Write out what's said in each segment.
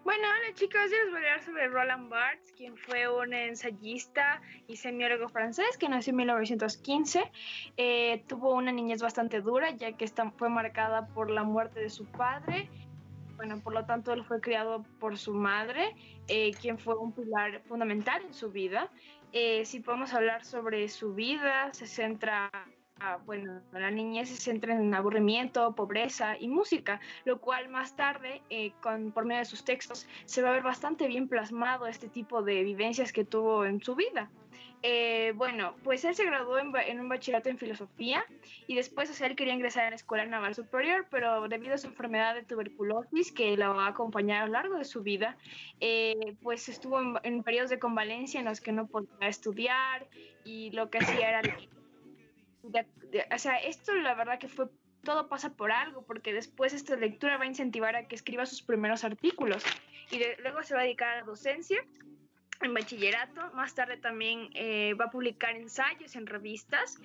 Bueno, hola chicos, yo les voy a hablar sobre Roland Barthes, quien fue un ensayista y semiólogo francés que nació en 1915. Tuvo una niñez bastante dura, ya que fue marcada por la muerte de su padre. Bueno, por lo tanto, él fue criado por su madre, quien fue un pilar fundamental en su vida. Si podemos hablar sobre su vida, se centra, bueno, la niñez se centra en aburrimiento, pobreza y música, lo cual más tarde, por medio de sus textos, se va a ver bastante bien plasmado este tipo de vivencias que tuvo en su vida. Bueno, pues él se graduó en un bachillerato en filosofía y después, o sea, él quería ingresar a la Escuela Naval Superior, pero debido a su enfermedad de tuberculosis que lo va a acompañar a lo largo de su vida, pues estuvo en periodos de convalencia en los que no podía estudiar y lo que hacía era o sea, esto la verdad que fue todo pasa por algo, porque después esta lectura va a incentivar a que escriba sus primeros artículos y luego se va a dedicar a la docencia en bachillerato. Más tarde también va a publicar ensayos en revistas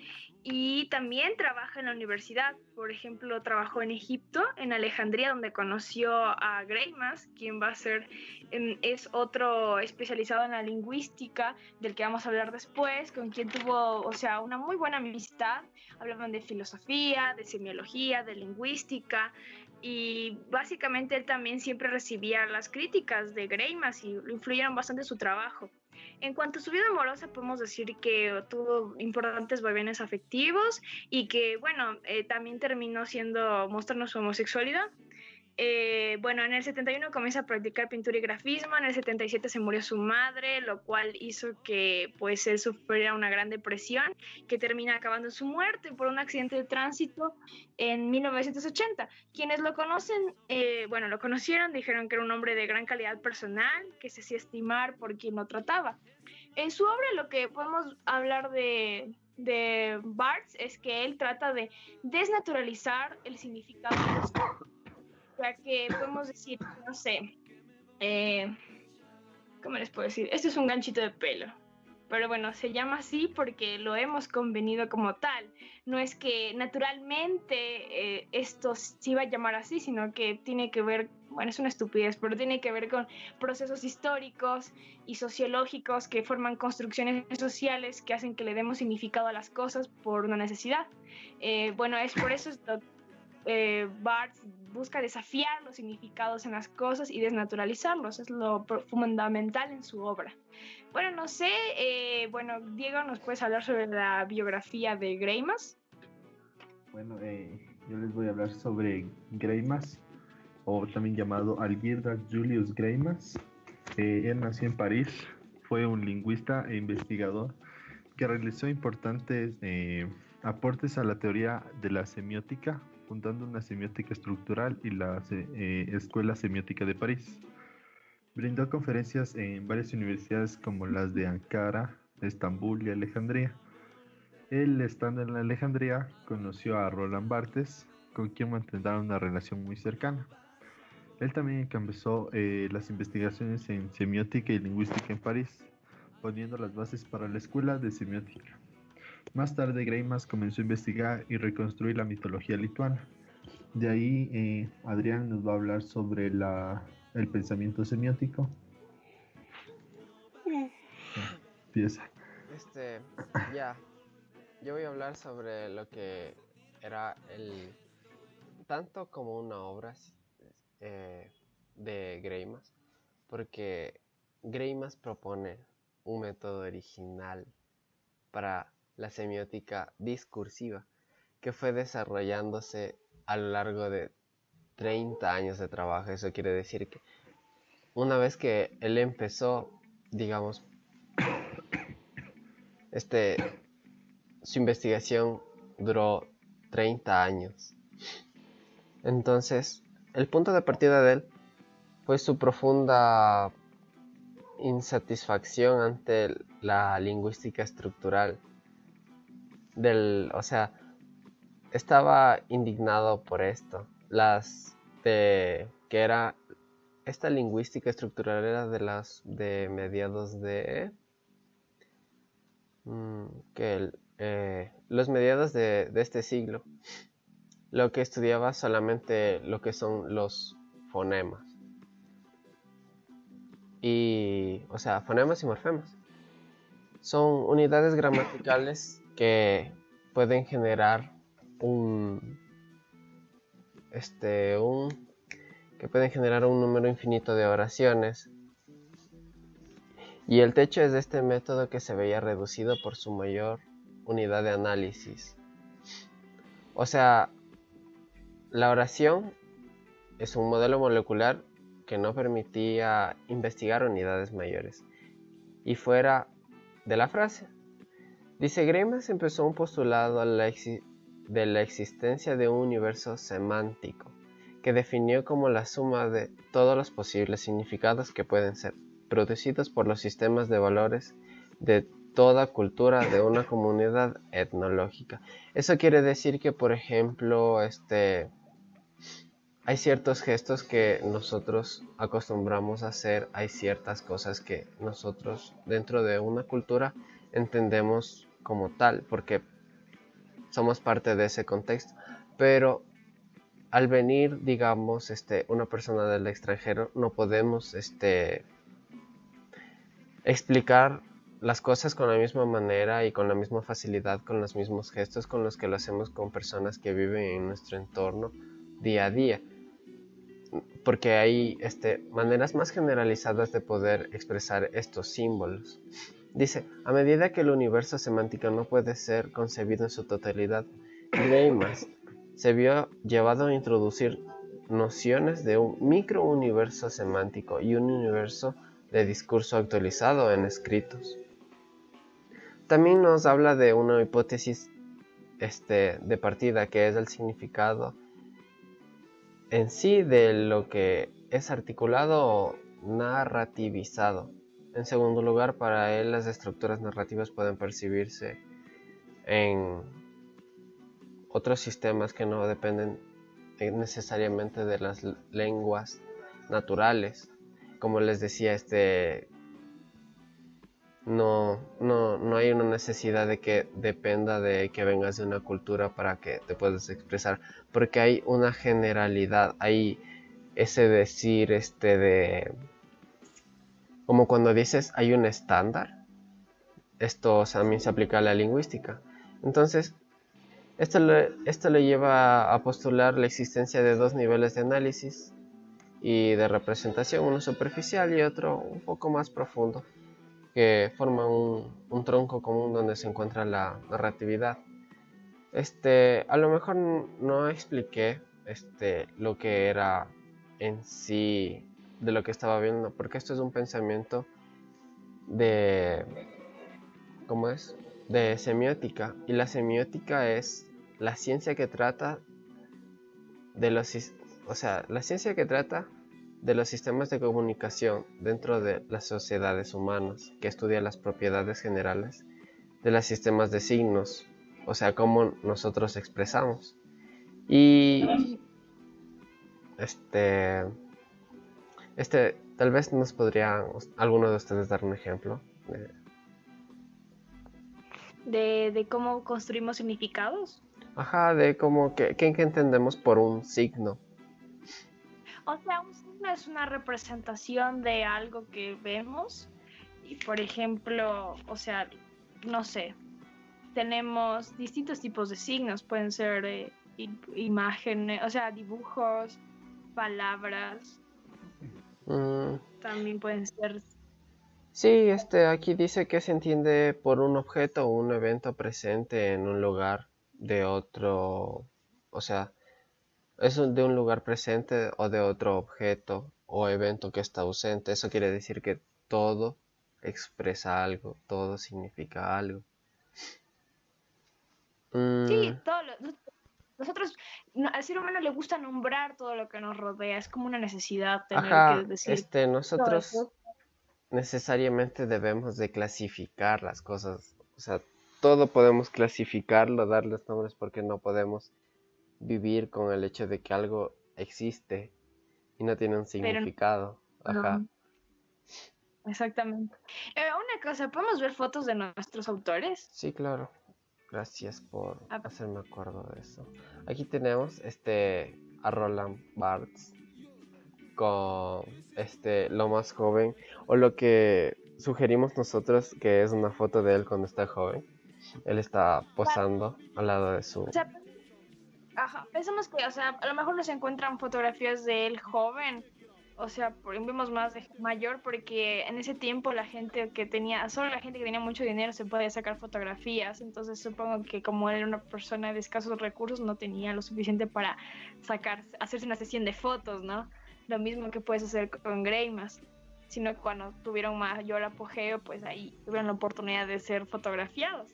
y también trabaja en la universidad. Por ejemplo, trabajó en Egipto, en Alejandría, donde conoció a Greimas, quien va a ser, es otro especializado en la lingüística, del que vamos a hablar después, con quien tuvo, o sea, una muy buena amistad. Hablaban de filosofía, de semiología, de lingüística, y básicamente él también siempre recibía las críticas de Greimas y lo influyeron bastante en su trabajo. En cuanto a su vida amorosa, podemos decir que tuvo importantes vaivenes afectivos y que, bueno, también terminó mostrando su homosexualidad. Bueno, en el 71 comienza a practicar pintura y grafismo, en el 77 se murió su madre, lo cual hizo que pues él sufriera una gran depresión que termina acabando en su muerte por un accidente de tránsito en 1980. Quienes lo conocen, bueno, lo conocieron, dijeron que era un hombre de gran calidad personal, que se hacía estimar por quien lo trataba. En su obra lo que podemos hablar de Barthes es que él trata de desnaturalizar el significado de los, ya que podemos decir, no sé, eh, ¿cómo les puedo decir? Este es un ganchito de pelo. Pero bueno, se llama así porque lo hemos convenido como tal. No es que naturalmente esto se iba a llamar así, sino que tiene que ver, bueno, es una estupidez, pero tiene que ver con procesos históricos y sociológicos que forman construcciones sociales que hacen que le demos significado a las cosas por una necesidad. Bueno, es por eso Barthes busca desafiar los significados en las cosas y desnaturalizarlos, es lo fundamental en su obra. Bueno, no sé, bueno, Diego, ¿nos puedes hablar sobre la biografía de Greimas? Bueno, yo les voy a hablar sobre Greimas, o también llamado Algirdas Julius Greimas. Él nació en París, fue un lingüista e investigador que realizó importantes aportes a la teoría de la semiótica, fundando una semiótica estructural y la Escuela Semiótica de París. Brindó conferencias en varias universidades como las de Ankara, Estambul y Alejandría. Él, estando en Alejandría, conoció a Roland Barthes, con quien mantendrá una relación muy cercana. Él también encabezó las investigaciones en semiótica y lingüística en París, poniendo las bases para la escuela de semiótica. Más tarde, Greimas comenzó a investigar y reconstruir la mitología lituana. De ahí, Adrián nos va a hablar sobre el pensamiento semiótico. Empieza. Este, ya, yo voy a hablar sobre lo que era el, tanto como una obra de Greimas, porque Greimas propone un método original para la semiótica discursiva que fue desarrollándose a lo largo de 30 años de trabajo. Eso quiere decir que una vez que él empezó, digamos, su investigación duró 30 años. Entonces, el punto de partida de él fue su profunda insatisfacción ante la lingüística estructural. O sea, estaba indignado por esto. Que era esta lingüística estructural era de mediados de los mediados de este siglo, lo que estudiaba solamente lo que son los fonemas. y, o sea, fonemas y morfemas. Son unidades gramaticales que pueden generar un número infinito de oraciones. Y el techo es de este método que se veía reducido por su mayor unidad de análisis. O sea, la oración es un modelo molecular que no permitía investigar unidades mayores. Y fuera de la frase, dice Greimas empezó un postulado de la existencia de un universo semántico, que definió como la suma de todos los posibles significados que pueden ser producidos por los sistemas de valores de toda cultura de una comunidad etnológica. Eso quiere decir que, por ejemplo, hay ciertos gestos que nosotros acostumbramos a hacer, hay ciertas cosas que nosotros dentro de una cultura entendemos como tal, porque somos parte de ese contexto, pero al venir, digamos, una persona del extranjero, no podemos explicar las cosas con la misma manera y con la misma facilidad, con los mismos gestos con los que lo hacemos con personas que viven en nuestro entorno día a día, porque hay maneras más generalizadas de poder expresar estos símbolos. Dice, a medida que el universo semántico no puede ser concebido en su totalidad, Greimas se vio llevado a introducir nociones de un microuniverso semántico y un universo de discurso actualizado en escritos. También nos habla de una hipótesis de partida, que es el significado en sí de lo que es articulado o narrativizado. En segundo lugar, para él las estructuras narrativas pueden percibirse en otros sistemas que no dependen necesariamente de las lenguas naturales. Como les decía, no hay una necesidad de que dependa de que vengas de una cultura para que te puedas expresar, porque hay una generalidad, hay ese decir de como cuando dices hay un estándar. Esto también se aplica a la lingüística. Entonces, esto le lleva a postular la existencia de dos niveles de análisis y de representación, uno superficial y otro un poco más profundo, que forman un tronco común donde se encuentra la narratividad. A lo mejor no expliqué lo que era en sí de lo que estaba viendo, porque esto es un pensamiento de ¿cómo es? De semiótica, y la semiótica es la ciencia que trata de la ciencia que trata de los sistemas de comunicación dentro de las sociedades humanas, que estudia las propiedades generales de los sistemas de signos, o sea, cómo nosotros expresamos. Y tal vez nos podría alguno de ustedes dar un ejemplo. De cómo construimos significados. Ajá, de cómo que entendemos por un signo. O sea, un signo es una representación de algo que vemos. Y por ejemplo, o sea, no sé, tenemos distintos tipos de signos. Pueden ser imágenes, o sea, dibujos, palabras. También pueden ser... Sí, aquí dice que se entiende por un objeto o un evento presente en un lugar de otro, o sea, es de un lugar presente o de otro objeto o evento que está ausente. Eso quiere decir que todo expresa algo, todo significa algo. Sí, nosotros, al ser humano le gusta nombrar todo lo que nos rodea, es como una necesidad tener que decir nosotros necesariamente debemos de clasificar las cosas, o sea, todo podemos clasificarlo, darles nombres, porque no podemos vivir con el hecho de que algo existe y no tiene un significado. Pero, Ajá. no. Exactamente. Una cosa, ¿podemos ver fotos de nuestros autores? Sí, claro. Gracias por ver. hacerme acuerdo de eso. Aquí tenemos a Roland Barthes con lo más joven, o lo que sugerimos nosotros, que es una foto de él cuando está joven. Él está posando al lado de su... O sea, ajá, pensamos que, o sea, a lo mejor nos encuentran fotografías de él joven, o sea, vemos más de mayor, porque en ese tiempo la gente que tenía, solo la gente que tenía mucho dinero se podía sacar fotografías, entonces supongo que como él era una persona de escasos recursos, no tenía lo suficiente para hacerse una sesión de fotos, ¿no? Lo mismo que puedes hacer con Greimas, sino que cuando tuvieron mayor apogeo, pues ahí tuvieron la oportunidad de ser fotografiados.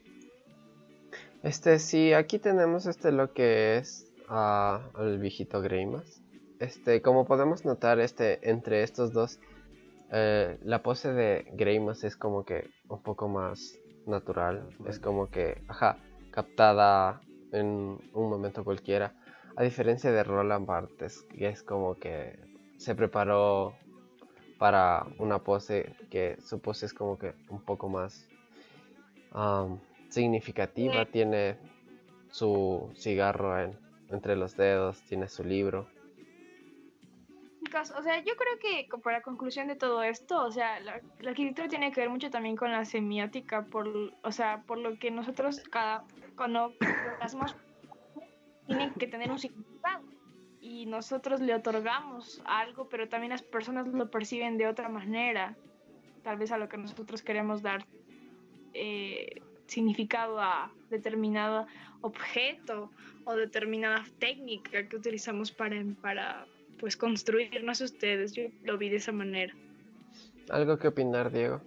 Sí, aquí tenemos lo que es el viejito Greimas. Como podemos notar, entre estos dos, la pose de Greimas es como que un poco más natural. Es como que, ajá, captada en un momento cualquiera. A diferencia de Roland Barthes, que es como que se preparó para una pose, que su pose es como que un poco más significativa. Tiene su cigarro entre los dedos, tiene su libro. O sea, yo creo que para conclusión de todo esto, o sea, la arquitectura tiene que ver mucho también con la semiótica, o sea, por lo que nosotros cuando hacemos tienen que tener un significado y nosotros le otorgamos algo, pero también las personas lo perciben de otra manera, tal vez a lo que nosotros queremos dar significado a determinado objeto o determinada técnica que utilizamos para pues construir, no sé ustedes, yo lo vi de esa manera. ¿Algo que opinar, Diego?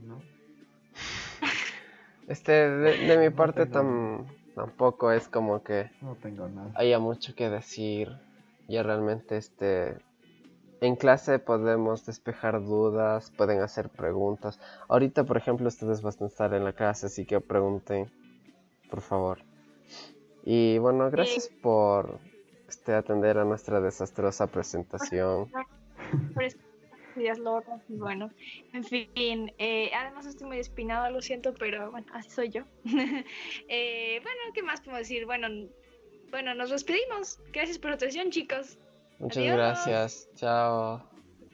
No, De mi no parte tengo, tampoco es como que no tengo nada. haya mucho que decir. Ya realmente en clase podemos despejar dudas, pueden hacer preguntas. Ahorita, por ejemplo, ustedes van a estar en la clase, así que pregunten, por favor. Y bueno, gracias por atender a nuestra desastrosa presentación. Ideas locas y bueno, en fin, además estoy muy despeinada, lo siento, pero bueno, así soy yo. Bueno, ¿qué más podemos decir? Bueno, nos despedimos. Gracias por la atención, chicos. Muchas Adiós. gracias. Chao.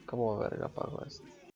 ¿Cómo verga pago esto?